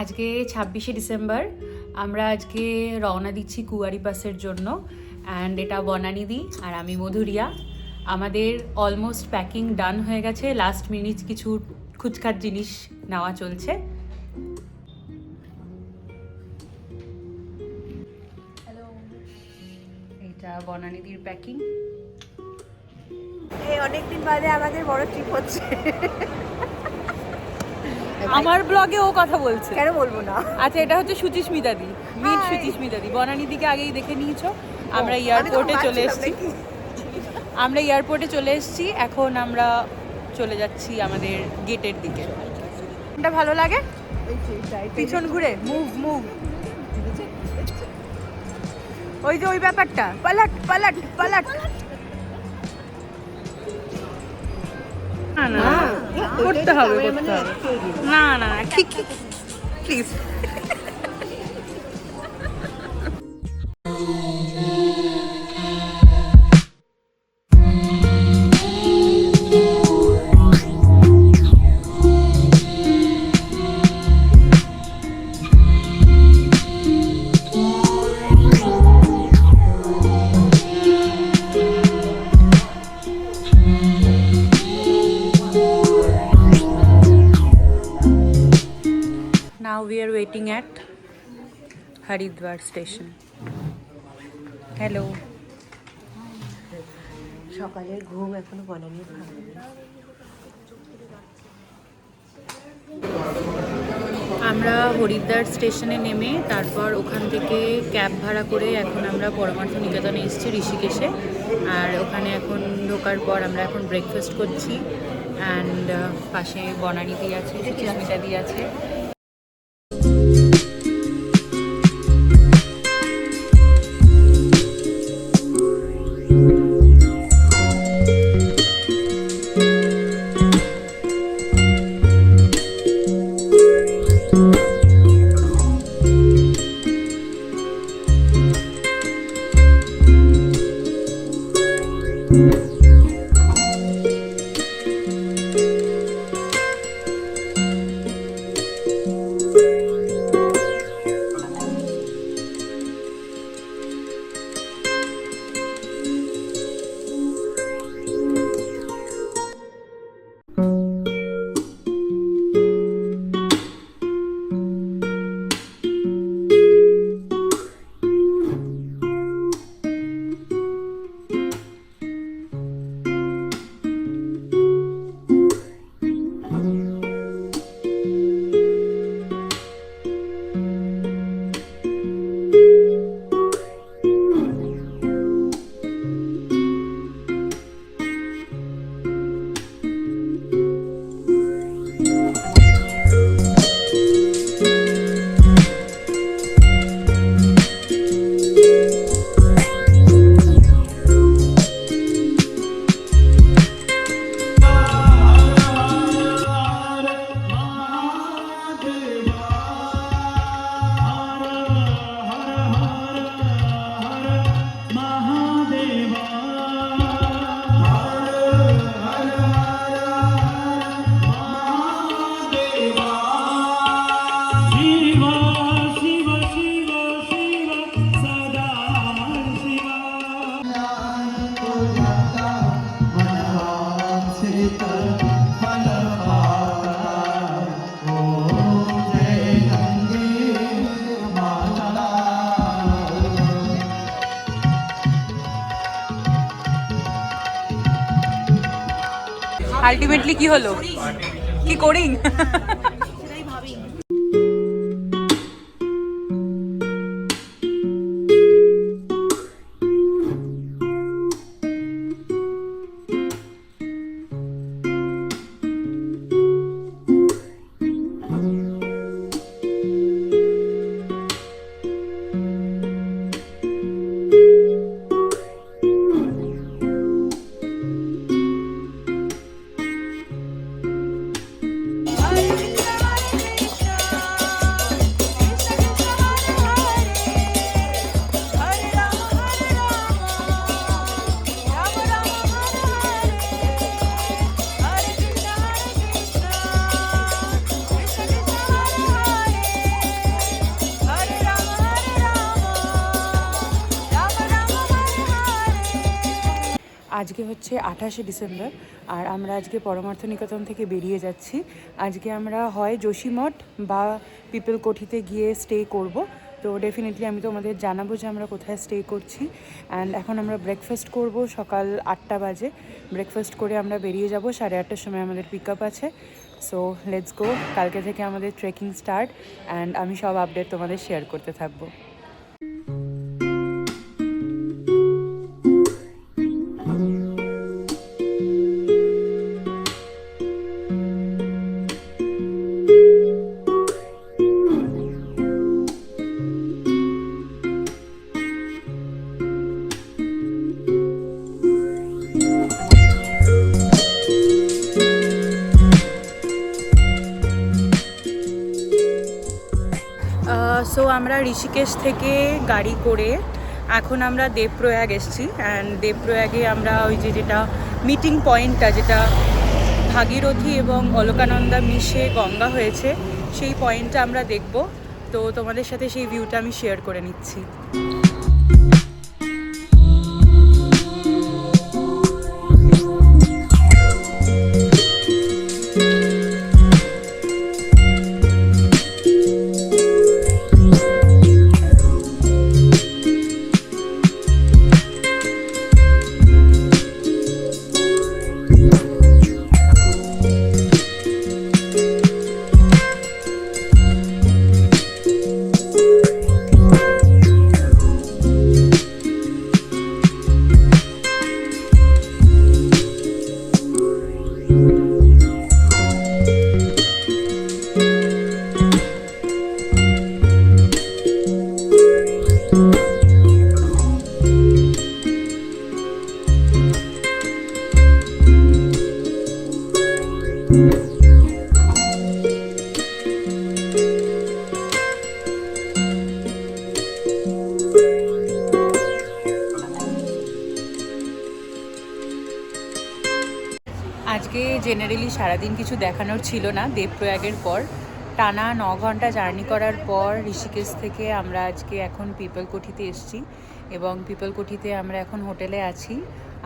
আজকে 26শে ডিসেম্বর। আমরা আজকে রওনা দিচ্ছি কুয়ারি পাসের জন্য। অ্যান্ড এটা বনানিদি আর আমি মধুরিয়া। আমাদের অলমোস্ট প্যাকিং ডান হয়ে গেছে, লাস্ট মিনিট কিছু খুচখাচ জিনিস নেওয়া চলছে। এটা বনানিদির প্যাকিং। এই অনেকদিন বাদে আমাদের বড় ট্রিপ হচ্ছে। আমার ব্লগে ও কথা বলছে, কেন বলবো না? আচ্ছা, এটা হচ্ছে সুচিস্মিতাদি, মিট সুচিস্মিতাদি। বনানিদিকে আগেই দেখে নিয়েছো। আমরা এয়ারপোর্টে চলে এসেছি। এখন আমরা চলে যাচ্ছি আমাদের গেটের দিকে। এটা ভালো লাগে, পিছন ঘুরে মুভ। ওই যে ওই ব্যাপারটা, পালাট পালাট পালাট। না করতে হবে না please. Now we are waiting at Haridwar station. Hello. সকালের ঘুম এখনো বনানি ভাঙেনি। আমরা হরিদ্বার স্টেশনে নেমে তারপর ওখান থেকে ক্যাব ভাড়া করে এখন আমরা পরমার্থ নিকেতনে এসেছি ঋষিকেশে। আর ওখানে এখন ঢোকার পর আমরা এখন ব্রেকফাস্ট করছি। অ্যান্ড পাশে বনানিদি আছে, সুচিস্মিতাদি আছে। আলটিমেটলি কি হলো, কি করি? আজকে হচ্ছে 28শে ডিসেম্বর আর আমরা আজকে পরমার্থ নিকেতন থেকে বেরিয়ে যাচ্ছি। আজকে আমরা হয় যোশীমঠ বা পিপলকোঠিতে গিয়ে স্টে করব। তো ডেফিনেটলি আমি তোমাদের জানাবো যে আমরা কোথায় স্টে করছি। অ্যান্ড এখন আমরা ব্রেকফাস্ট করব সকাল 8টা বাজে। ব্রেকফাস্ট করে আমরা বেরিয়ে যাব, 8:30টার সময় আমাদের পিক আপ আছে। So let's go. কালকে থেকে আমাদের ট্রেকিং স্টার্ট অ্যান্ড আমি সব আপডেট তোমাদের শেয়ার করতে থাকবো। সো আমরা ঋষিকেশ থেকে গাড়ি করে এখন আমরা দেবপ্রয়াগ এসেছি। অ্যান্ড দেবপ্রয়াগে আমরা ওই যেটা মিটিং পয়েন্টটা, যেটা ভাগীরথী এবং অলকানন্দা মিশে গঙ্গা হয়েছে, সেই পয়েন্টটা আমরা দেখব। তো তোমাদের সাথে সেই ভিউটা আমি শেয়ার করে নিচ্ছি। আজকে জেনারেলি সারাদিন কিছু দেখানোর ছিল না। দেবপ্রয়াগের পর টানা 9 ঘন্টা জার্নি করার পর ঋষিকেশ থেকে আমরা আজকে এখন পিপলকোঠিতে এসেছি এবং পিপলকোঠিতে আমরা এখন হোটেলে আছি।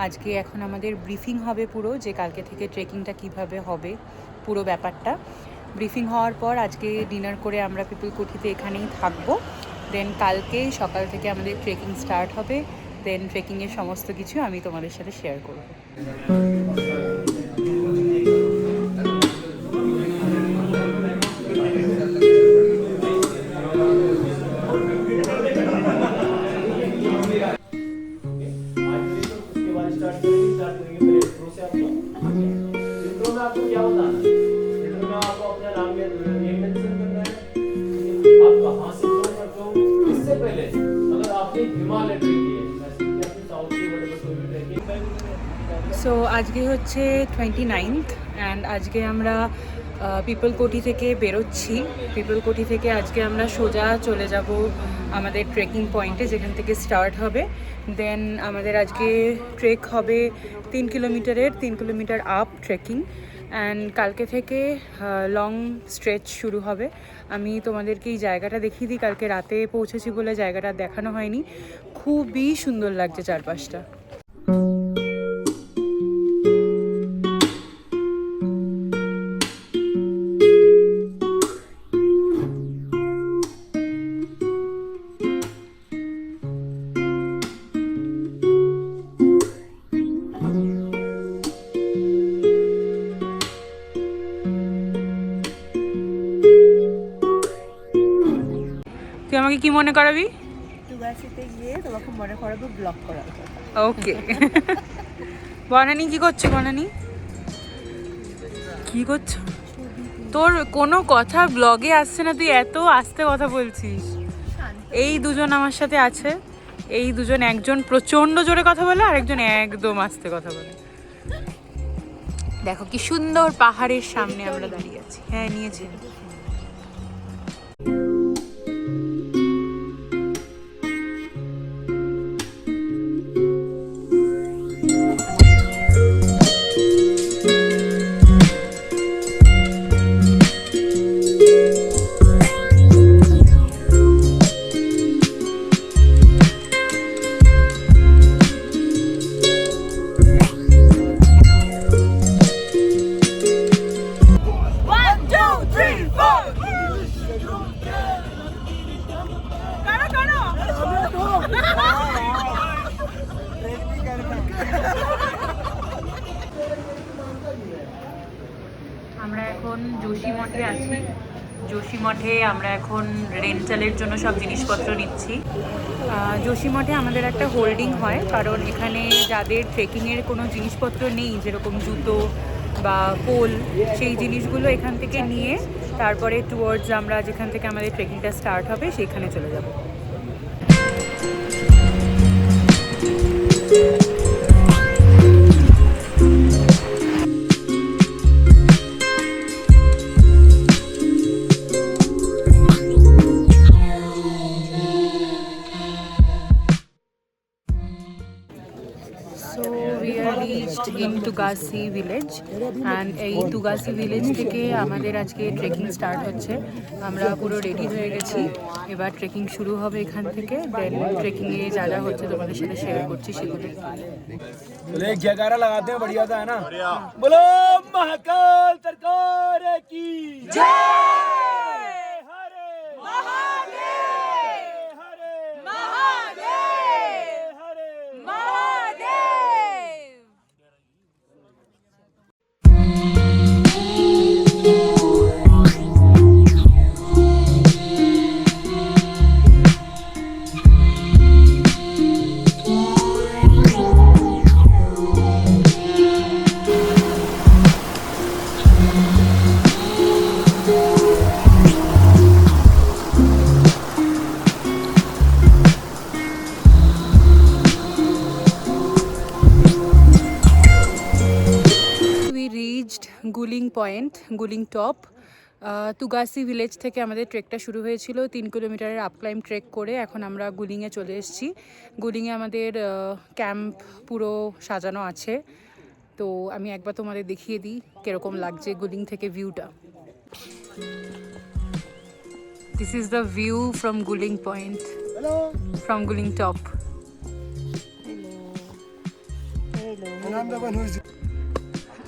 আজকে এখন আমাদের ব্রিফিং হবে পুরো, যে কালকে থেকে ট্রেকিংটা কিভাবে হবে পুরো ব্যাপারটা। ব্রিফিং হওয়ার পর আজকে ডিনার করে আমরা পিপলকোঠিতে এখানেই থাকবো। দেন কালকে সকাল থেকে আমাদের ট্রেকিং স্টার্ট হবে। দেন ট্রেকিংয়ের সমস্ত কিছু আমি তোমাদের সাথে শেয়ার করব। সো আজকে হচ্ছে 29th অ্যান্ড আজকে আমরা পিপলকোঠি থেকে বেরোচ্ছি। পিপলকোঠি থেকে আজকে আমরা সোজা চলে যাব আমাদের ট্রেকিং পয়েন্টে, যেখান থেকে স্টার্ট হবে। দেন আমাদের আজকে ট্রেক হবে 3 কিলোমিটারের, 3 কিলোমিটার আপ ট্রেকিং। অ্যান্ড কালকে থেকে লং স্ট্রেচ শুরু হবে। আমি তোমাদেরকে এই জায়গাটা দেখিয়ে দিই। কালকে রাতে পৌঁছেছি বলে জায়গাটা দেখানো হয়নি। খুবই সুন্দর লাগছে চারপাশটা। তুই আমাকে কি মনে করাবি? টুগাসিতে গিয়ে তোমাকে মনে করাবো ব্লগ করার কথা। ওকে। বনানি কি করছো? বনানি কি করছো? তোর কোনো কথা ব্লগে আসছে না, তুই এত আস্তে কথা বলছিস। এই দুজন আমার সাথে আছে। এই দুজন, একজন প্রচন্ড জোরে কথা বলে আর একজন একদম আস্তে কথা বলে। দেখো কি সুন্দর পাহাড়ের সামনে আমরা দাঁড়িয়ে আছি। হ্যাঁ, নিয়েছি। আছি যোশীমঠে। আমরা এখন রেন্টালের জন্য সব জিনিসপত্র নিচ্ছি। যোশীমঠে আমাদের একটা হোল্ডিং হয়, কারণ এখানে যাদের ট্রেকিংয়ের কোনো জিনিসপত্র নেই, যেরকম জুতো বা পোল, সেই জিনিসগুলো এখান থেকে নিয়ে তারপরে টুয়ার্ডস আমরা যেখান থেকে আমাদের ট্রেকিংটা স্টার্ট হবে সেখানে চলে যাব। ইন তুগাসি ভিলেজ অ্যান্ড এই তুগাসি ভিলেজ থেকে আমাদের আজকে ট্রেকিং স্টার্ট হচ্ছে। আমরা পুরো রেডি হয়ে গেছি, এবার ট্রেকিং শুরু হবে এখান থেকে। দেন ট্রেকিংয়ে যা যা হচ্ছে তোমাদের সাথে শেয়ার করছি সেগুলো। जयकारा लगाते हैं, बढ़िया सा है ना। बोलो महाकाल सरकार की जय। हरे महादेव, हरे महादेव, हरे Mahadev. Guling point, Guling top. Tugasi village থেকে আমাদের ট্রেকটা শুরু হয়েছিল 3 কিলোমিটারের আপক্লাইম ট্রেক করে। এখন আমরা গুলিংয়ে চলে এসেছি। গুলিংয়ে আমাদের ক্যাম্প পুরো সাজানো আছে, তো আমি একবার তোমাদের দেখিয়ে দিই কীরকম লাগছে গুলিং থেকে ভিউটা। This is the view from Guling point, from Guling top.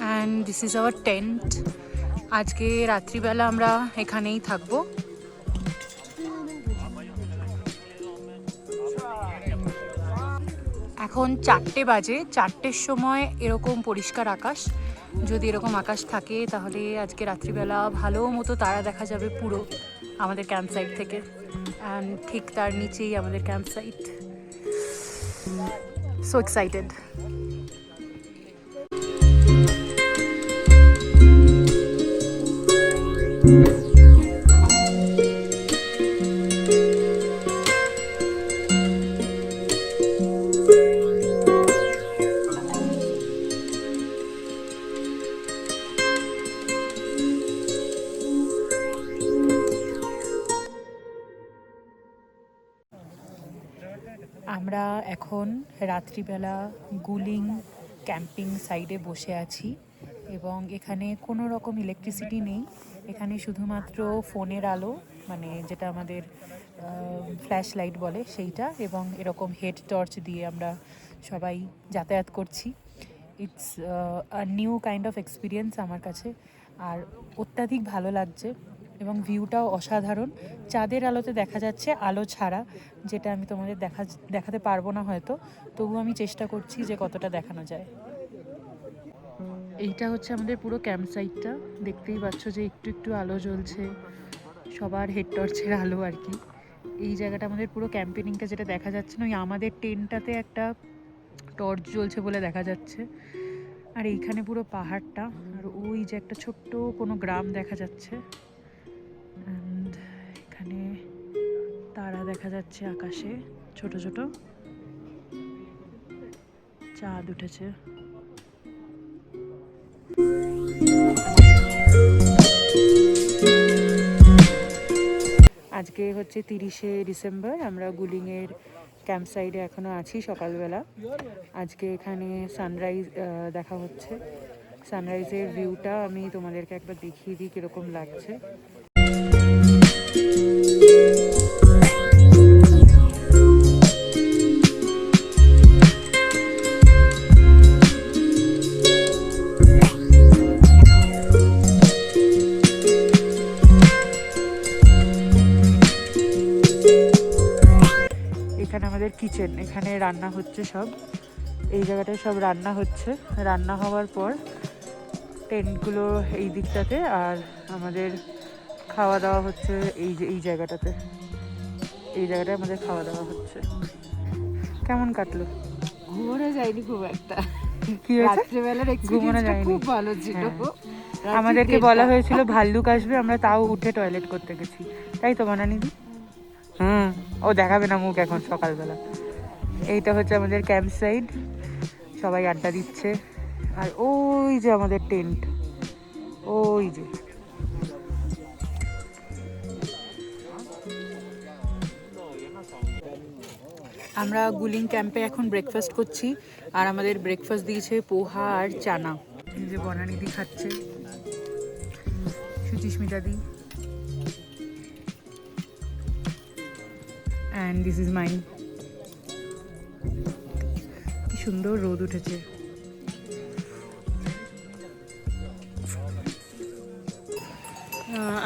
And this is our tent. আজকে রাত্রিবেলা আমরা এখানেই থাকবো। এখন 4টে বাজে। 4টের সময় এরকম পরিষ্কার আকাশ, যদি এরকম আকাশ থাকে তাহলে আজকে রাত্রিবেলা ভালো মতো তারা দেখা যাবে পুরো আমাদের ক্যাম্প সাইট থেকে। অ্যান্ড ঠিক তার নিচেই আমাদের ক্যাম্প সাইট। So excited. আমরা এখন রাত্রিবেলা গুলিং ক্যাম্পিং সাইডে বসে আছি এবং এখানে কোনো রকম ইলেকট্রিসিটি নেই। এখানে শুধুমাত্র ফোনের আলো, মানে যেটা আমাদের ফ্ল্যাশ লাইট বলে সেইটা, এবং এরকম হেড টর্চ দিয়ে আমরা সবাই যাতায়াত করছি। It's a new kind of experience আমার কাছে, আর অত্যাধিক ভালো লাগছে এবং ভিউটাও অসাধারণ। চাঁদের আলোতে দেখা যাচ্ছে, আলো ছাড়া, যেটা আমি তোমাদের দেখাতে পারবো না হয়তো, তবু আমি চেষ্টা করছি যে কতটা দেখানো যায়। এইটা হচ্ছে আমাদের পুরো ক্যাম্প সাইটটা। দেখতেই পাচ্ছ যে একটু একটু আলো জ্বলছে, সবার হেড টর্চের আলো আর কি। এই জায়গাটা আমাদের পুরো ক্যাম্পেনিংটা যেটা দেখা যাচ্ছে না, ওই আমাদের টেন্টটাতে একটা টর্চ জ্বলছে বলে দেখা যাচ্ছে। আর এইখানে পুরো পাহাড়টা, আর ওই যে একটা ছোট্ট কোনো গ্রাম দেখা যাচ্ছে। অ্যান্ড এখানে তারা দেখা যাচ্ছে আকাশে ছোট ছোট, চাঁদ উঠেছে। আজকে হচ্ছে 30শে ডিসেম্বর। আমরা গুলিংয়ের ক্যাম্প সাইডে এখনও আছি সকালবেলা। আজকে এখানে সানরাইজ দেখা হচ্ছে। সানরাইজের ভিউটা আমি তোমাদেরকে একবার দেখিয়ে দিই কীরকম লাগছে। এখানে আমাদের কিচেন, এখানে রান্না হচ্ছে সব। এই জায়গাটায় সব রান্না হচ্ছে। রান্না হওয়ার পর টেন্টগুলো এই দিকটাতে, আর আমাদের খাওয়া দাওয়া হচ্ছে এই জায়গাটাতে, এই জায়গাটায় আমাদের খাওয়া দাওয়া হচ্ছে। কেমন কাটলো? ঘুমানো যায়নি খুব একটা, কি হয়েছে? রাত্রেবেলার ঘুমানো এক্সপেরিয়েন্সটা যায়নি। খুব ভালো ছিল। হ্যাঁ। আমাদেরকে বলা হয়েছিল ভাল্লুক আসবে, আমরা তাও উঠে টয়লেট করতে গেছি, তাই তো বানানিদি? ও দেখাবে না মুখ এখন সকালবেলা। এইটা হচ্ছে আমাদের ক্যাম্প সাইট, সবাই আড্ডা দিচ্ছে। আর ওই যে আমাদের টেন্ট, ওই যে। আমরা গুলিং ক্যাম্পে এখন ব্রেকফাস্ট করছি, আর আমাদের ব্রেকফাস্ট দিয়েছে পোহা আর চানা। এই যে বনানিদি খাচ্ছে, সুচিস্মিতা দি, অ্যান্ড দিস ইজ মাইন। কি সুন্দর রোদ উঠেছে।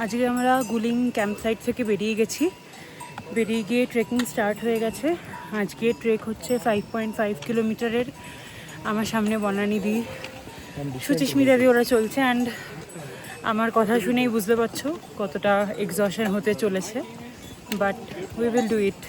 আজকে আমরা গুলিং ক্যাম্প সাইট থেকে বেরিয়ে গিয়ে ট্রেকিং স্টার্ট হয়ে গেছে। আজকে ট্রেক হচ্ছে 5.5 কিলোমিটারের। আমার সামনে বনানিদি, সুচিস্মিতা দি ওরা চলছে, অ্যান্ড আমার কথা শুনেই বুঝতে পারছো কতটা এক্সশন হতে চলেছে, but we will do it.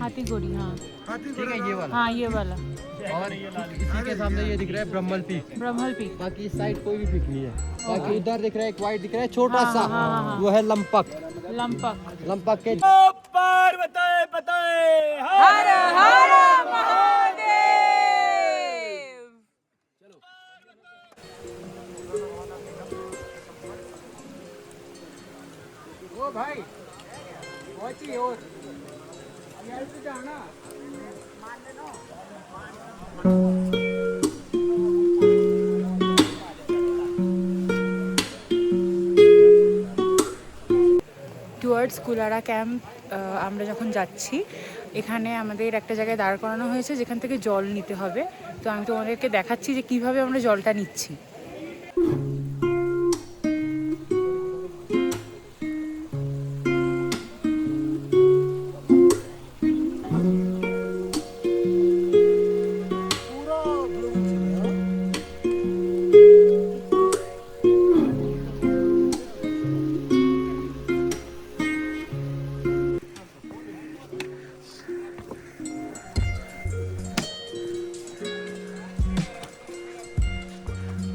हाथी गोड़ी, हाँ ठीक है ये वाला। हाँ ये वाला और इसी के सामने ये दिख रहा है ब्रह्मल पीक। ब्रह्मल पीक। बाकी इस साइड कोई भी पीक नहीं है। बाकी उधर दिख रहा है एक वाइट दिख रहा है छोटा हाँ, सा, हाँ, हाँ, हाँ। वो है लंपक। लंपक। लंपक के हर हर महादेव। ओ भाई पहुंची और यार से जाना। টুয়ার্ডস কুলারা ক্যাম্প আমরা যখন যাচ্ছি, এখানে আমাদের একটা জায়গায় দাঁড় করানো হয়েছে যেখান থেকে জল নিতে হবে। তো আমি তোমাদেরকে দেখাচ্ছি যে কিভাবে আমরা জলটা নিচ্ছি।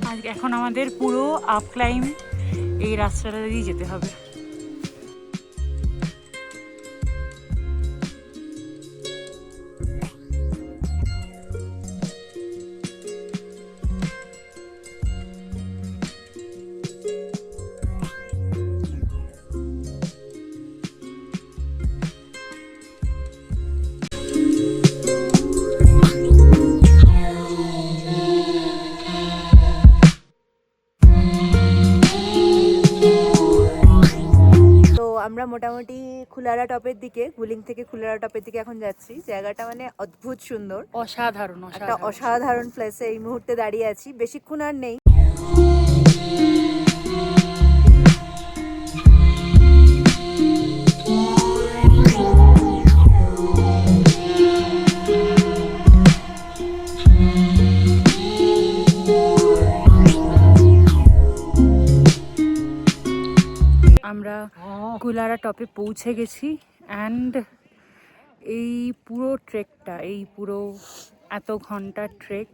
আর এখন আমাদের পুরো আপ ক্লাইম্ব এই রাস্তাটা দিয়ে যেতে হবে। আমরা মোটামুটি কুলারা টপের দিকে, গুলিং থেকে কুলারা টপের দিকে এখন যাচ্ছি। জায়গাটা মানে অদ্ভুত সুন্দর, অসাধারণ একটা অসাধারণ প্লেসে এই মুহূর্তে দাঁড়িয়ে আছি। বেশিক্ষণ আর নেই। আমরা কুলারা টপে পৌঁছে গেছি, অ্যান্ড এই পুরো ট্রেকটা, এই পুরো এত ঘন্টার ট্রেক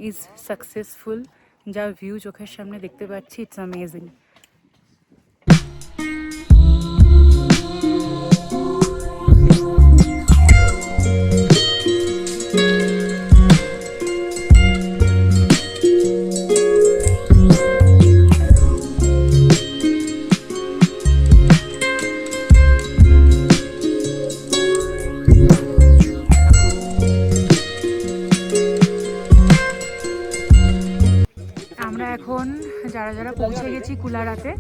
ইজ সাকসেসফুল। যা ভিউ চোখের সামনে দেখতে পাচ্ছি, ইটস অ্যামেজিং। আমরা এখন যারা পৌঁছে গেছি কুলারাতে,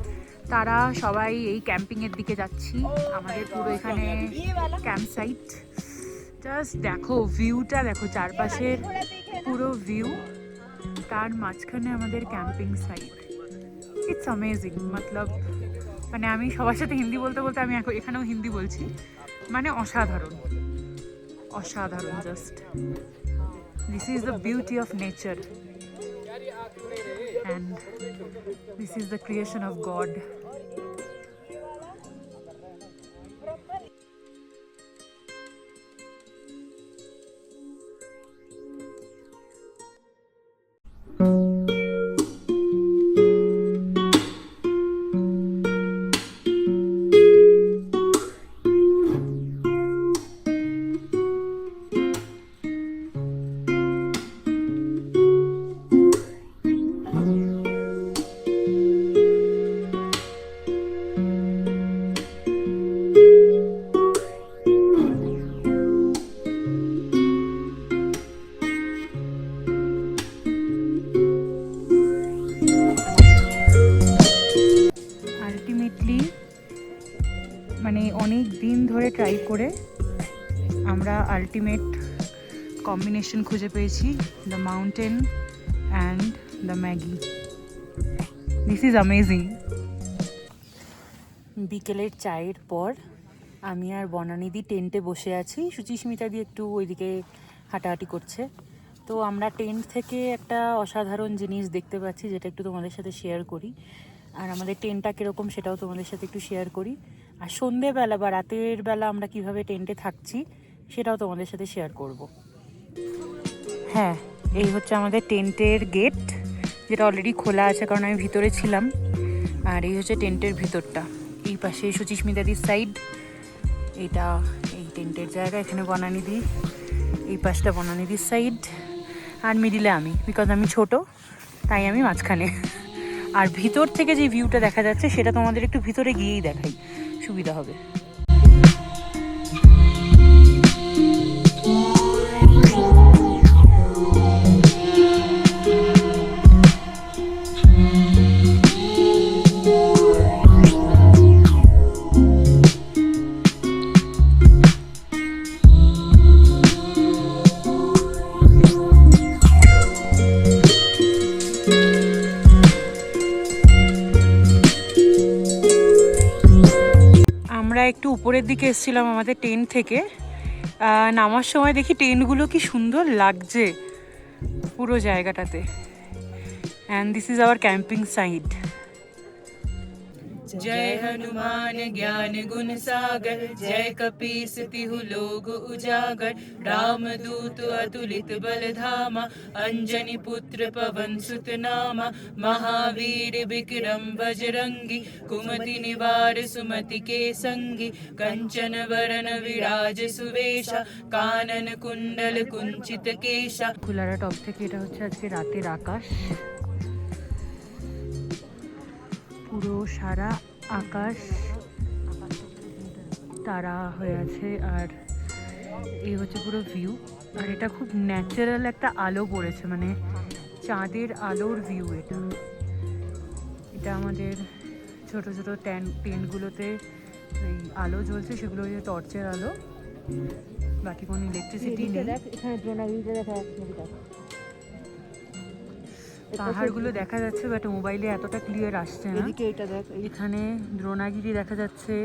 তারা সবাই এই ক্যাম্পিংয়ের দিকে যাচ্ছি। আমাদের পুরো এখানে ক্যাম্প সাইট। জাস্ট দেখো ভিউটা, দেখো চারপাশের পুরো ভিউ, তার মাঝখানে আমাদের ক্যাম্পিং সাইট। It's amazing. মতলব মানে আমি সবার সাথে হিন্দি বলতে বলতে আমি এখানেও হিন্দি বলছি। মানে অসাধারণ অসাধারণ, just this is the beauty of nature and this is the creation of god. Ultimately মানে অনেক দিন ধরে ট্রাই করে আমরা আলটিমেট কম্বিনেশন খুঁজে পেয়েছি, the mountain and the Maggi. This is amazing. বিকেলের চায়ের পর আমি আর বনানিদি টেন্টে বসে আছি, সুচিস্মিতা দিয়ে একটু ওইদিকে হাঁটাহাঁটি করছে। তো আমরা টেন্ট থেকে একটা অসাধারণ জিনিস দেখতে পাচ্ছি, যেটা একটু তোমাদের সাথে শেয়ার করি। আর আমাদের টেন্টটা কীরকম সেটাও তোমাদের সাথে একটু শেয়ার করি। আর সন্ধেবেলা বা রাতের বেলা আমরা কিভাবে টেন্টে থাকছি সেটাও তোমাদের সাথে শেয়ার করব। হ্যাঁ, এই হচ্ছে আমাদের টেন্টের গেট, যেটা অলরেডি খোলা আছে কারণ আমি ভিতরে ছিলাম। আর এই হচ্ছে টেন্টের ভিতরটা। এই পাশে সুচিস্মিতাদির সাইড, এটা এই টেন্টের জায়গা, এখানে বনানিদি, এই পাশটা বনানিদির সাইড, আর মিডিলে আমি, বিকজ আমি ছোট তাই আমি মাঝখানে। আর ভিতর থেকে যে ভিউটা দেখা যাচ্ছে সেটা তোমাদের একটু ভিতরে গিয়েই দেখাই, সুবিধা হবে। আমরা একটু উপরের দিকে এসেছিলাম আমাদের টেন্ট থেকে। নামার সময় দেখি টেন্টগুলো কি সুন্দর লাগছে পুরো জায়গাটাতে। And this is our camping site. जय हनुमान ज्ञान गुण सागर, जय कपीस तिहु लोग उजागर, राम दूत अतुलित बल धामा, अंजनी पुत्र पवन सुत नामा, महावीर विक्रम बजरंगी, कुमति निवार सुमति के संगी, कंचन वरन विराज सुवेशा, कानन कुंडल कुंचित केशा। কুলারা টপ থেকে এটা হচ্ছে আজকে রাতের আকাশ। পুরো সারা আকাশ তারা হয়ে আছে, আর এই হচ্ছে পুরো ভিউ। আর এটা খুব ন্যাচারাল একটা আলো পড়েছে, মানে চাঁদের আলোর ভিউ এটা। এটা আমাদের ছোট ছোট টেন্টগুলোতে এই আলো জ্বলছে, সেগুলো হচ্ছে টর্চের আলো, বাকি কোনো ইলেকট্রিসিটি নেই। এখানে দ্রোণাগিরিটা দেখা যাচ্ছে, পাহাড়গুলো দেখা যাচ্ছে বাট মোবাইলে এতটা ক্লিয়ার আসছে না। এদিকে এটা দেখ, এখানে দ্রোণাগিরি দেখা যাচ্ছে,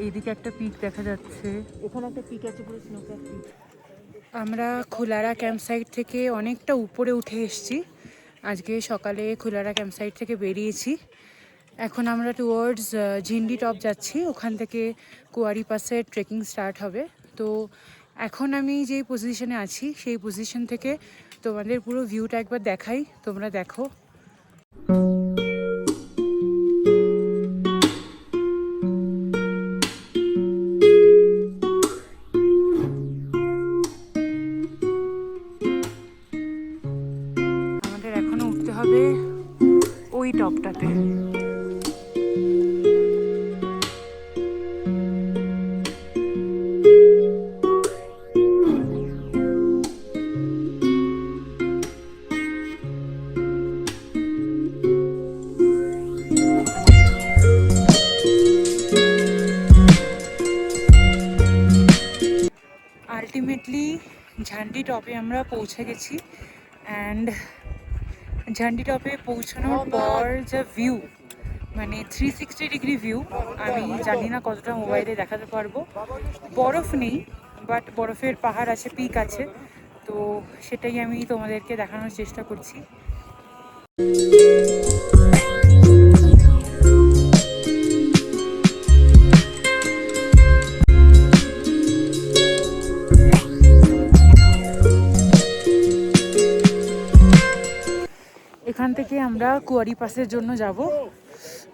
এইদিকে একটা পিক দেখা যাচ্ছে, এখানে একটা পিক আছে, পুরো স্নো ক্যাপ পিক। আমরা খুলারা ক্যাম্প সাইট থেকে অনেকটা উপরে উঠে এসেছি। আজকে সকালে খুলারা ক্যাম্প সাইট থেকে বেরিয়েছি। এখন আমরা টুয়ার্ডস ঝিন্ডি টপ যাচ্ছি, ওখান থেকে কুয়ারি পাসের ট্রেকিং স্টার্ট হবে। তো এখন আমি যেই পজিশনে আছি সেই পজিশন থেকে তোমাদের পুরো ভিউটা একবার দেখাই, তোমরা দেখো। আমাদের এখনো উঠতে হবে ওই টপটাতে। আলটিমেটলি ঝান্ডি টপে আমরা পৌঁছে গেছি। অ্যান্ড ঝান্ডি টপে পৌঁছানোর পর যা ভিউ, মানে 360 ডিগ্রি ভিউ, আমি জানি না কতটা মোবাইলে দেখাতে পারবো। বরফ নেই, বাট বরফের পাহাড় আছে, পিক আছে, তো সেটাই আমি তোমাদেরকে দেখানোর চেষ্টা করছি। এখান থেকে আমরা কুয়ারি পাসের জন্য যাব।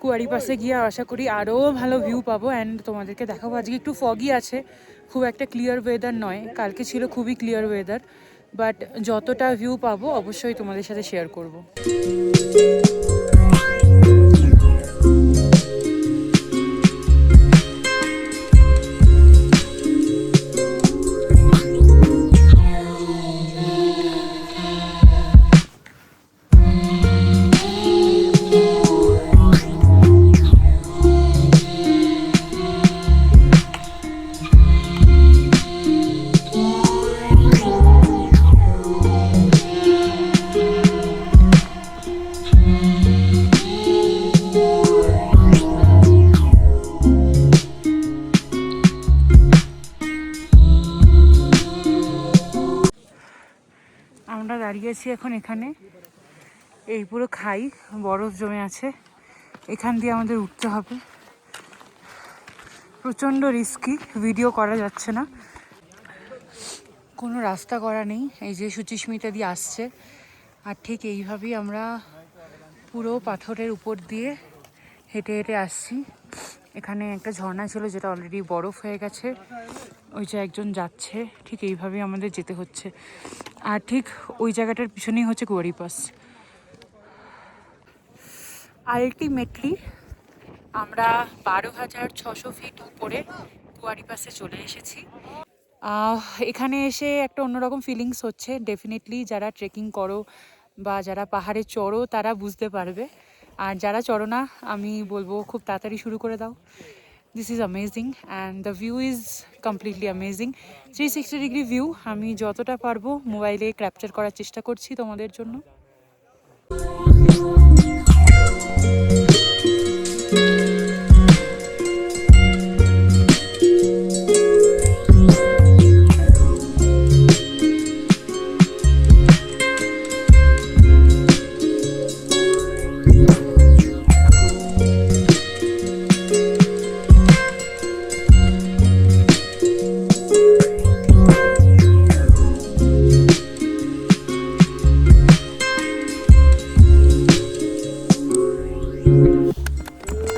কুয়ারি পাসে গিয়ে আশা করি আরও ভালো ভিউ পাবো অ্যান্ড তোমাদেরকে দেখাবো। আজকে একটু ফগি আছে, খুব একটা ক্লিয়ার ওয়েদার নয়, কালকে ছিল খুবই ক্লিয়ার ওয়েদার, বাট যতটা ভিউ পাবো অবশ্যই তোমাদের সাথে শেয়ার করব। আমরা দাঁড়িয়েছি এখন এখানে, এই পুরো খাই, বরফ জমে আছে, এখান দিয়ে আমাদের উঠতে হবে। প্রচণ্ড রিস্কি, ভিডিও করা যাচ্ছে না, কোনো রাস্তা করা নেই। এই যে সুচিস্মিতা দিয়ে আসছে, আর ঠিক এইভাবেই আমরা পুরো পাথরের উপর দিয়ে হেঁটে হেঁটে আসছি। এখানে একটা ঝর্ণা ছিল যেটা অলরেডি বরফ হয়ে গেছে, ওই যে একজন যাচ্ছে, ঠিক এইভাবেই আমাদের যেতে হচ্ছে। আর ঠিক ওই জায়গাটার পিছনেই হচ্ছে কুয়ারি পাস। আলটিমেটলি আমরা 12,600 ফিট উপরে কুয়ারি পাসে চলে এসেছি। এখানে এসে একটা অন্যরকম ফিলিংস হচ্ছে। ডেফিনেটলি যারা ট্রেকিং করো বা যারা পাহাড়ে চড়ো তারা বুঝতে পারবে, আর যারা চড়ো না আমি বলবো খুব তাড়াতাড়ি শুরু করে দাও। This is amazing and the view is completely amazing. 360 degree view আমি যতটা পারবো মোবাইলে ক্যাপচার করার চেষ্টা করছি তোমাদের জন্য।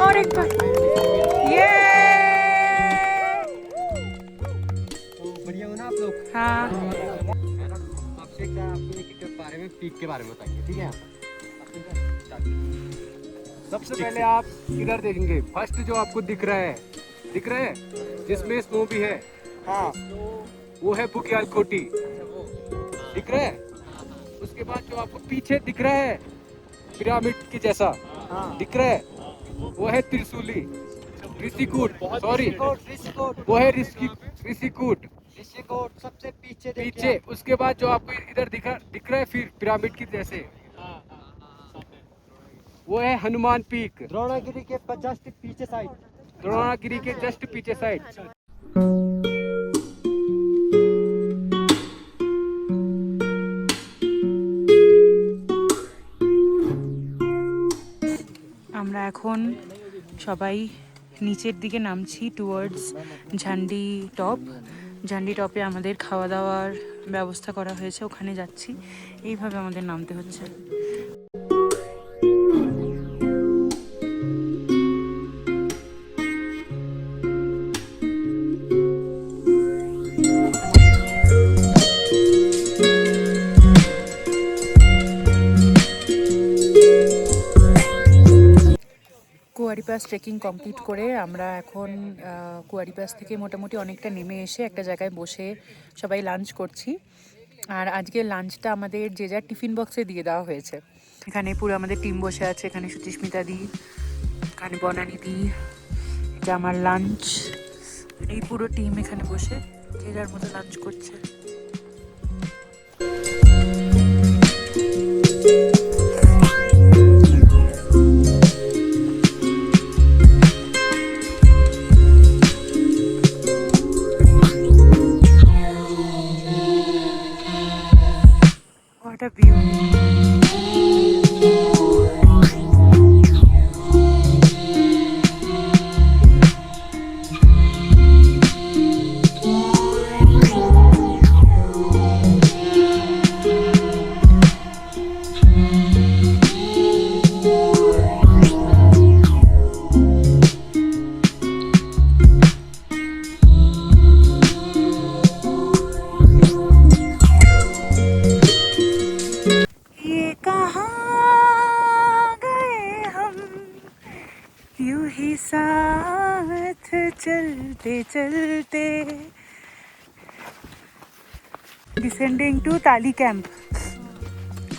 और एक बार ये तो बढ़िया हो ना आप लोग? हाँ आपसे क्या आपको के बारे में, पीक के बारे में बताइए, ठीक है? सबसे पहले आप इधर देखेंगे, फर्स्ट जो आपको दिख रहा है जिसमें स्नो भी है, हाँ, वो है बुग्याल कोटी, दिख रहा है? उसके बाद जो आपको पीछे दिख रहा है पिरामिड की जैसा, हाँ, दिख रहा है, वो है त्रिशूली, ऋषिकूट, सॉरी वो है ऋषिकूट सबसे पीछे। उसके बाद जो आपको इधर दिख रहा है फिर पिरामिड की जैसे, वो है हनुमान पीक, द्रोणागिरी के जस्ट पीछे साइड, द्रोणागिरी के जस्ट पीछे साइड। আমরা এখন সবাই নিচের দিকে নামছি টুয়ার্ডস ঝান্ডি টপ। ঝান্ডি টপে আমাদের খাওয়া দাওয়ার ব্যবস্থা করা হয়েছে, ওখানে যাচ্ছি। এইভাবে আমাদের নামতে হচ্ছে। কুয়ারি পাস ট্রেকিং কমপ্লিট করে আমরা এখন কুয়ারি পাস থেকে মোটামুটি অনেকটা নেমে এসে একটা জায়গায় বসে সবাই লাঞ্চ করছি। আর আজকের লাঞ্চটা আমাদের যে যার টিফিন বক্সে দিয়ে দেওয়া হয়েছে। এখানে পুরো আমাদের টিম বসে আছে, এখানে সুচিস্মিতা দি, এখানে বনানী দি, এটা আমার লাঞ্চ। এই পুরো টিম এখানে বসে যে যার মতো লাঞ্চ করছে। यूं ही साथ चलते चलते descending to Tali camp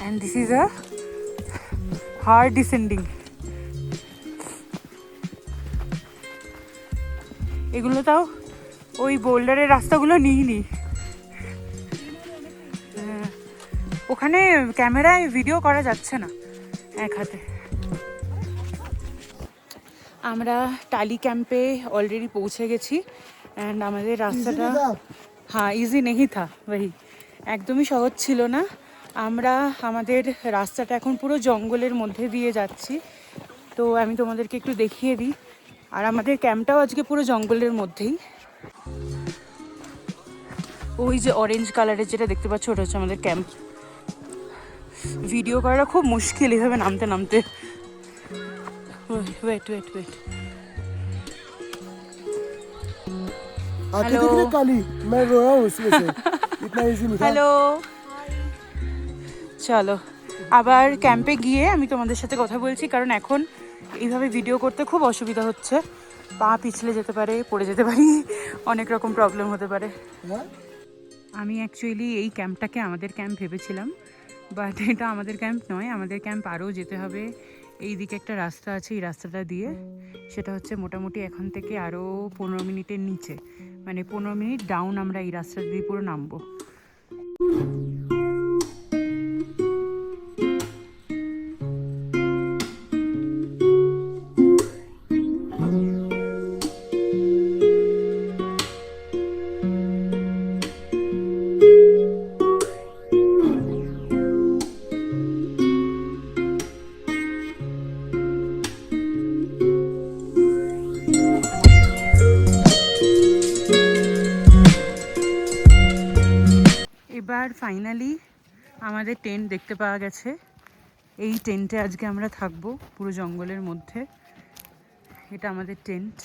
and this is a hard descending. এগুলো তাও ওই বোল্ডারের রাস্তাগুলো নিইনি। ওখানে ক্যামেরায় ভিডিও করা যাচ্ছে না এক হাতে। আমরা টালি ক্যাম্পে অলরেডি পৌঁছে গেছি অ্যান্ড আমাদের রাস্তাটা হ্যাঁ ইজি নেই থা ভাই, একদমই সহজ ছিল না। আমরা আমাদের রাস্তাটা এখন পুরো জঙ্গলের মধ্যে দিয়ে যাচ্ছি, তো আমি তোমাদেরকে একটু দেখিয়ে দিই। আর আমাদের ক্যাম্পটাও আজকে পুরো জঙ্গলের মধ্যেই। ওই যে অরেঞ্জ কালারের যেটা দেখতে পাচ্ছ ওটা হচ্ছে আমাদের ক্যাম্প। ভিডিও করাটা খুব মুশকিল এভাবে নামতে নামতে। ওয়েট ওয়েট ওয়েট आके देख रहे काली, मैं रोया हूँ उसमें से, इतना इजी नहीं था। হ্যালো, চলো আবার ক্যাম্পে গিয়ে আমি তোমাদের সাথে কথা বলছি, কারণ এখন এইভাবে ভিডিও করতে খুব অসুবিধা হচ্ছে। পা পিছলে যেতে পারে, পড়ে যেতে পারি, অনেক রকম প্রবলেম হতে পারে। আমি অ্যাকচুয়ালি এই ক্যাম্পটাকে আমাদের ক্যাম্প ভেবেছিলাম, বাট এটা আমাদের ক্যাম্প নয়। আমাদের ক্যাম্প আরও যেতে হবে। এই দিকে একটা রাস্তা আছে, এই রাস্তাটা দিয়ে, সেটা হচ্ছে মোটামুটি এখান থেকে আরও 15 মিনিটের নিচে, মানে 15 মিনিট ডাউন আমরা এই রাস্তাটা দিয়ে পুরো নামবো। এবার ফাইনালি আমাদের টেন্ট দেখতে পাওয়া গেছে। এই টেন্টে আজকে আমরা থাকবো পুরো জঙ্গলের মধ্যে। এটা আমাদের টেন্ট।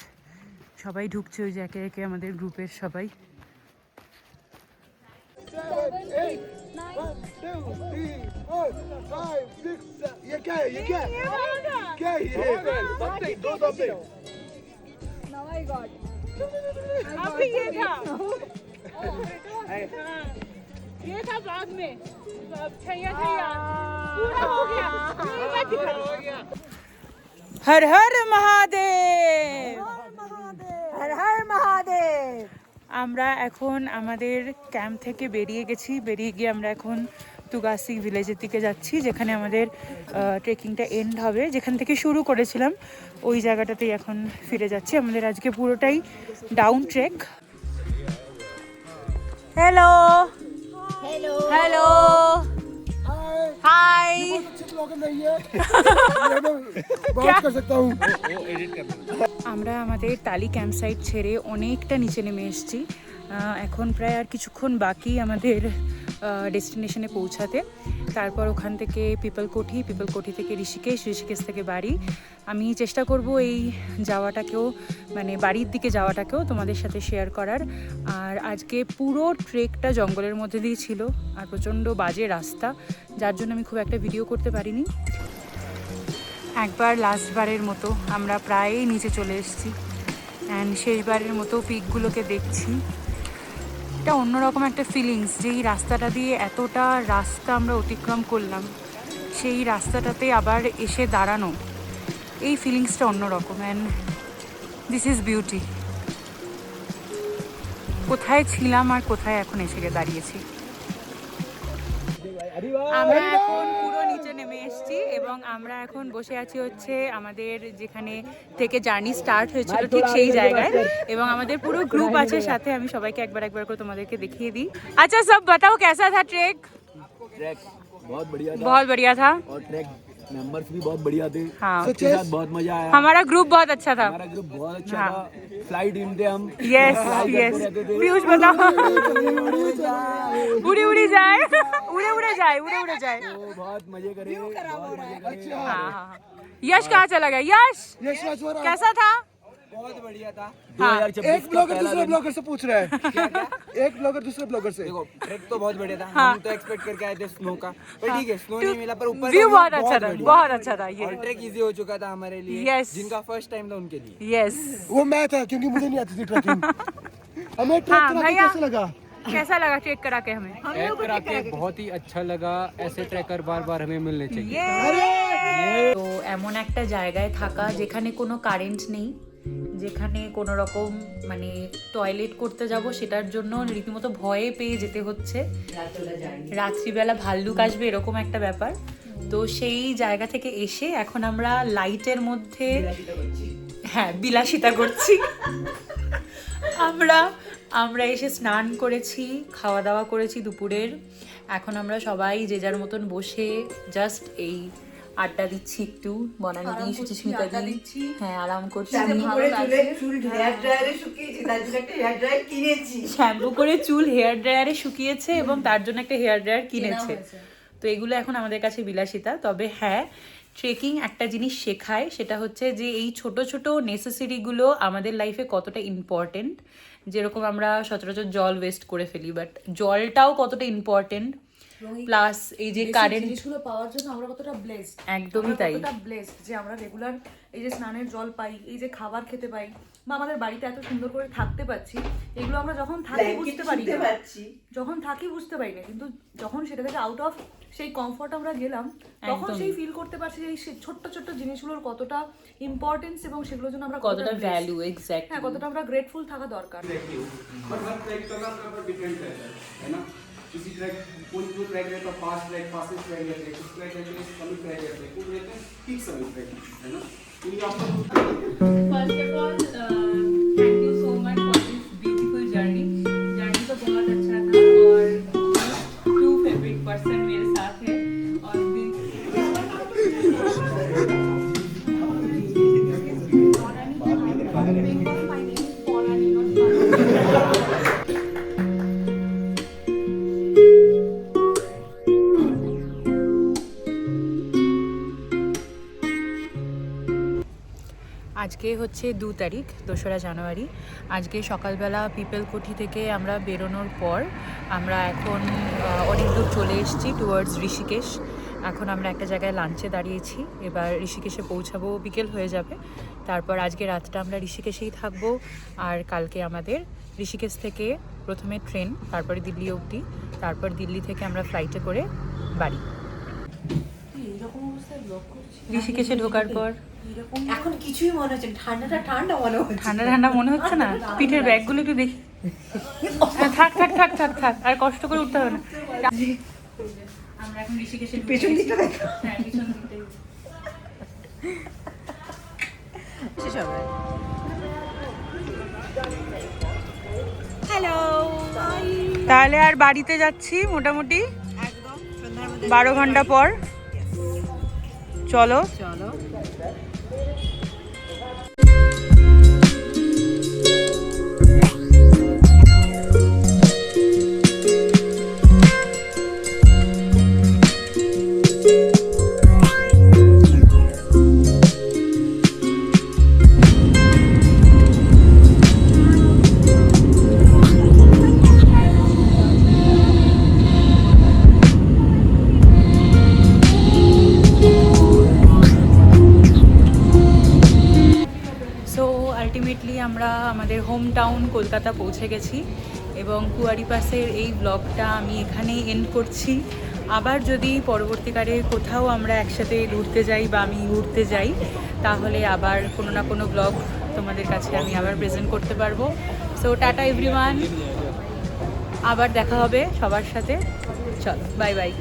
সবাই ঢুকছে, ওই যে একে একে আমাদের গ্রুপের সবাই। 7, 8, 1, 2, 3, 4, 5, 6, 7. ये क्या है? ये क्या है? क्या है ये? दो something. अभी ये था, ये था बाद में। अब छैया छैया पूरा हो गया, हो गया। हर हर महादेव, হর হর মহাদেব। আমরা এখন আমাদের ক্যাম্প থেকে বেরিয়ে গেছি। বেরিয়ে গিয়ে আমরা এখন তুগাসি ভিলেজের দিকে যাচ্ছি, যেখানে আমাদের ট্রেকিংটা এন্ড হবে। যেখান থেকে শুরু করেছিলাম ওই জায়গাটাতেই এখন ফিরে যাচ্ছি। আমাদের আজকে পুরোটাই down trek. Hello hello hello hi. अच्छी ब्लॉगर नहीं है, मैं बात कर सकता हूँ। আমরা আমাদের টালি ক্যাম্প সাইট ছেড়ে অনেকটা নিচে নেমে এসেছি। এখন প্রায় আর কিছুক্ষণ বাকি আমাদের ডেস্টিনেশনে পৌঁছাতে। তারপর ওখান থেকে পিপলকোঠি থেকে ঋষিকেশ থেকে বাড়ি। আমি চেষ্টা করব এই যাওয়াটাকেও, মানে বাড়ির দিকে যাওয়াটাকেও তোমাদের সাথে শেয়ার করার। আর আজকে পুরো ট্রেকটা জঙ্গলের মধ্যে দিয়ে ছিল আর প্রচণ্ড বাজে রাস্তা, যার জন্য আমি খুব একটা ভিডিও করতে পারিনি। একবার লাস্টবারের মতো আমরা প্রায়ই নিচে চলে এসেছি অ্যান্ড শেষবারের মতো পিকগুলোকে দেখছি। এটা অন্যরকম একটা ফিলিংস, যে এই রাস্তাটা দিয়ে এতটা রাস্তা আমরা অতিক্রম করলাম, সেই রাস্তাটাতে আবার এসে দাঁড়ানো, এই ফিলিংসটা অন্যরকম। And this is beauty. কোথায় ছিলাম আর কোথায় এখন এসে দাঁড়িয়েছি। আমরা এখন পুরো নিচে নেমে এসেছি এবং আমরা এখন বসে আছি হচ্ছে আমাদের যেখানে থেকে জার্নি স্টার্ট হয়েছিল ঠিক সেই জায়গায়, এবং আমাদের পুরো গ্রুপ আছে সাথে। আমি সবাইকে একবার করে তোমাদেরকে দেখিয়ে দিই। আচ্ছা সব बताओ कैसा था ट्रैक? ट्रैक बहुत बढ़िया था और ट्रैक मेंबर्स भी बहुत बढ़िया थे। हाँ। सबके साथ बहुत मजा आया। हमारा ग्रुप बहुत अच्छा था। हमारा ग्रुप बहुत अच्छा हाँ। था। फ्लाई टीम थे हम। यस यस पीयूष बताओ। उड़ी जाए उड़े जाए। तो बहुत मजे करे, बहुत मजे करे। हाँ। यश कहाँ चला गया? यश यश राजवाड़ा कैसा था? बहुत बढ़िया था। हाँ। 2026 एक का ब्लॉगर पहला दूसरे दिन। ब्लॉगर से पूछ रहा है एक ब्लॉगर दूसरे ब्लॉगर से देखो ट्रैक तो बहुत बढ़िया था। हाँ। हम तो एक्सपेक्ट करके आए थे स्नो का, पर ठीक है स्नो नहीं मिला, पर ऊपर व्यू का बहुत अच्छा था, बढ़िया। बहुत अच्छा था ये। और ट्रैक इजी हो चुका था हमारे लिए। Yes. जिनका फर्स्ट टाइम था उनके लिए। यस, वो मैं था क्योंकि मुझे नहीं आती थी ट्रैकिंग हमें ट्रैक हाँ, करा के भैया। कैसे लगा कैसा लगा ट्रेक करा के हमें? ट्रैक करा के बहुत ही अच्छा लगा। ऐसे ट्रैकर बार बार हमें मिलने चाहिए। তো এমন একটা জায়গায় থাকা যেখানে কোনো কারেন্ট নেই, যেখানে কোনো রকম মানে টয়লেট করতে যাব সেটার জন্য রীতিমতো ভয়ে পেয়ে যেতে হচ্ছে, রাত্রিবেলা ভাল্লুক আসবে এরকম একটা ব্যাপার। তো সেই জায়গা থেকে এসে এখন আমরা লাইটের মধ্যে হ্যাঁ বিলাসিতা করছি। আমরা এসে স্নান করেছি, খাওয়া দাওয়া করেছি দুপুরের। এখন আমরা সবাই যে যার মতন বসে জাস্ট এই আড্ডা দিচ্ছি, একটু বনানি দিয়ে সুচিস্মিতা দি হ্যাঁ আরাম করছি। শ্যাম্পু করে চুল হেয়ার ড্রায়ারে শুকিয়েছে এবং তার জন্য একটা হেয়ার ড্রায়ার কিনেছে। তো এগুলো এখন আমাদের কাছে বিলাসিতা। তবে হ্যাঁ, ট্রেকিং একটা জিনিস শেখায়, সেটা হচ্ছে যে এই ছোট ছোট নেসেসারিগুলো আমাদের লাইফে কতটা ইম্পর্টেন্ট। যেরকম আমরা সচরাচর জল ওয়েস্ট করে ফেলি, বাট জলটাও কতটা ইম্পর্টেন্ট। প্লাস এই যে কারেন্ট জিনিসগুলো পাওয়ার জন্য আমরা কতটা ব্লেসড, একদমই তাই। কতটা ব্লেসড যে আমরা রেগুলার এই যে স্নানের জল পাই, এই যে খাবার খেতে পাই, বা আমাদের বাড়িতে এত সুন্দর করে থাকতে পাচ্ছি। এগুলো আমরা যখন থাকি বুঝতে পারি না, যখন থাকি বুঝতে পারি না, কিন্তু যখন সেটা থেকে আউট অফ সেই কমফর্ট আমরা গেলাম তখন সেই ফিল করতে পারছি যে এই ছোট্ট ছোট্ট জিনিসগুলোর কতটা ইম্পর্টেন্স এবং সেগুলোর জন্য আমরা কতটা blessed। Value exact. হ্যাঁ, কতটা আমরা গ্রেটফুল থাকা দরকার। पर हर ट्रैक का अपना डिफरेंट रहता है ना। किसी ट्रैक कोई जो ट्रैक रहता है फास्ट ट्रैक, फास्टेस्ट ट्रैक रहते हैं, कुछ ट्रैक रहते हैं समिट ट्रैक रहते हैं, कुछ रहते हैं पीक समिट ट्रैक, है ना। तो ये आपको first of all thank you so much for this beautiful journey. Journey तो बहुत अच्छा था और टू फेवरेट पर्सन मेरे साथ है और আজকে হচ্ছে 2 তারিখ, 2রা জানুয়ারি। আজকে সকালবেলা পিপলকোঠি থেকে আমরা বেরোনোর পর আমরা এখন অনেক দূর চলে এসেছি টুয়ার্ডস ঋষিকেশ। এখন আমরা একটা জায়গায় লাঞ্চে দাঁড়িয়েছি, এবার ঋষিকেশে পৌঁছাবো, বিকেল হয়ে যাবে। তারপর আজকে রাতটা আমরা ঋষিকেশেই থাকবো, আর কালকে আমাদের ঋষিকেশ থেকে প্রথমে ট্রেন, তারপরে দিল্লি অবধি, তারপর দিল্লি থেকে আমরা ফ্লাইটে করে বাড়ি। ঋষিকেশে ঢোকার পর এখন কিছুই মনে হচ্ছে ঠান্ডা ঠান্ডা মনে হচ্ছে। ঠান্ডা ঠান্ডা মনে হচ্ছে না? পিঠের ব্যাগগুলো একটু দেখি। থাক থাক থাক থাক থাক, আর কষ্ট করে উঠতে হবে না। আমরা এখন ঋষিকেশে পেছন দিকটা দেখো। হ্যাঁ, পেছন দিকটা হ্যালো, তাহলে আর বাড়িতে যাচ্ছি মোটামুটি 12 ঘন্টা পর। চলো চলো। আলটিমেটলি আমরা আমাদের হোম টাউন কলকাতা পৌঁছে গেছি এবং কুয়ারি পাসের এই ব্লগটা আমি এখানেই এন্ড করছি। আবার যদি পরবর্তীকালে কোথাও আমরা একসাথে ঘুরতে যাই বা আমি ঘুরতে যাই, তাহলে আবার কোনো না কোনো ব্লগ তোমাদের কাছে আমি আবার প্রেজেন্ট করতে পারবো। সো টাটা এভরিওয়ান, আবার দেখা হবে সবার সাথে। চলো, বাই বাই।